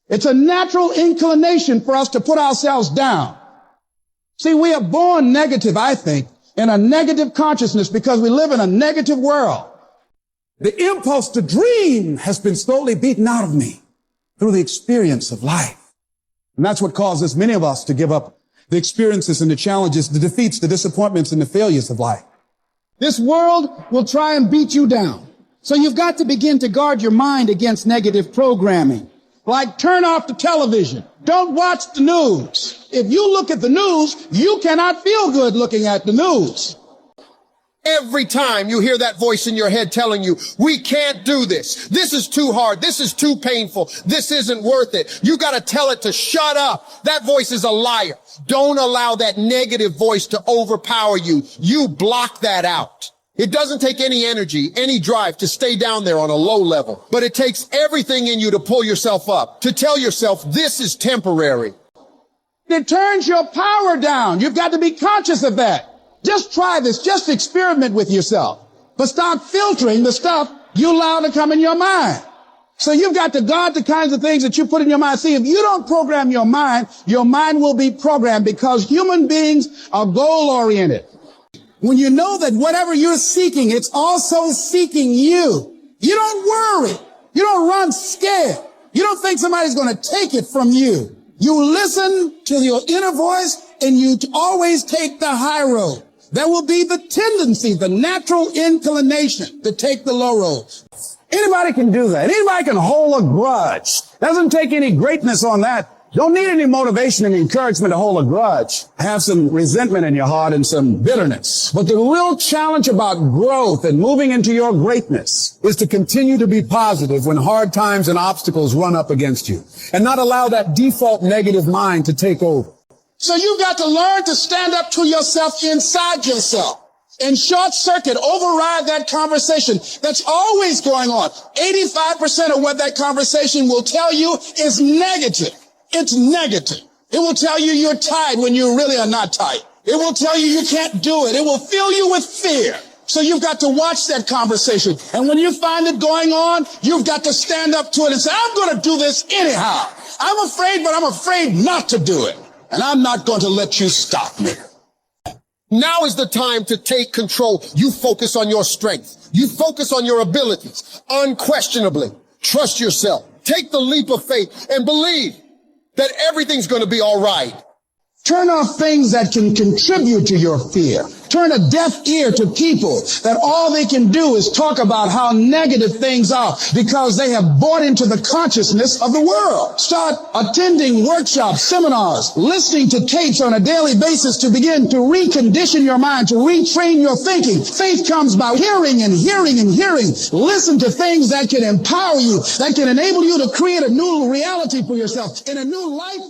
It's a natural inclination for us to put ourselves down. See, we are born negative, I think, in a negative consciousness because we live in a negative world. The impulse to dream has been slowly beaten out of me through the experience of life. And that's what causes many of us to give up the experiences and the challenges, the defeats, the disappointments, and the failures of life. This world will try and beat you down. So you've got to begin to guard your mind against negative programming. Like turn off the television. Don't watch the news. If you look at the news, you cannot feel good looking at the news. Every time you hear that voice in your head telling you, we can't do this. This is too hard. This is too painful. This isn't worth it. You got to tell it to shut up. That voice is a liar. Don't allow that negative voice to overpower you. You block that out. It doesn't take any energy, any drive to stay down there on a low level, but it takes everything in you to pull yourself up, to tell yourself this is temporary. It turns your power down. You've got to be conscious of that. Just try this. Just experiment with yourself. But start filtering the stuff you allow to come in your mind. So you've got to guard the kinds of things that you put in your mind. See, if you don't program your mind will be programmed because human beings are goal-oriented. When you know that whatever you're seeking, it's also seeking you. You don't worry. You don't run scared. You don't think somebody's going to take it from you. You listen to your inner voice and you always take the high road. There will be the tendency, the natural inclination to take the low road. Anybody can do that. Anybody can hold a grudge. Doesn't take any greatness on that. Don't need any motivation and encouragement to hold a grudge. Have some resentment in your heart and some bitterness. But the real challenge about growth and moving into your greatness is to continue to be positive when hard times and obstacles run up against you and not allow that default negative mind to take over. So you've got to learn to stand up to yourself inside yourself and short circuit, override that conversation that's always going on. 85% of what that conversation will tell you is negative. It's negative. It will tell you you're tired when you really are not tired. It will tell you you can't do it. It will fill you with fear. So you've got to watch that conversation. And when you find it going on, you've got to stand up to it and say, I'm going to do this anyhow. I'm afraid, but I'm afraid not to do it. And I'm not going to let you stop me. Now is the time to take control. You focus on your strength. You focus on your abilities. Unquestionably, trust yourself. Take the leap of faith and believe that everything's going to be all right. Turn off things that can contribute to your fear. Turn a deaf ear to people that all they can do is talk about how negative things are because they have bought into the consciousness of the world. Start attending workshops, seminars, listening to tapes on a daily basis to begin to recondition your mind, to retrain your thinking. Faith comes by hearing and hearing and hearing. Listen to things that can empower you, that can enable you to create a new reality for yourself in a new life.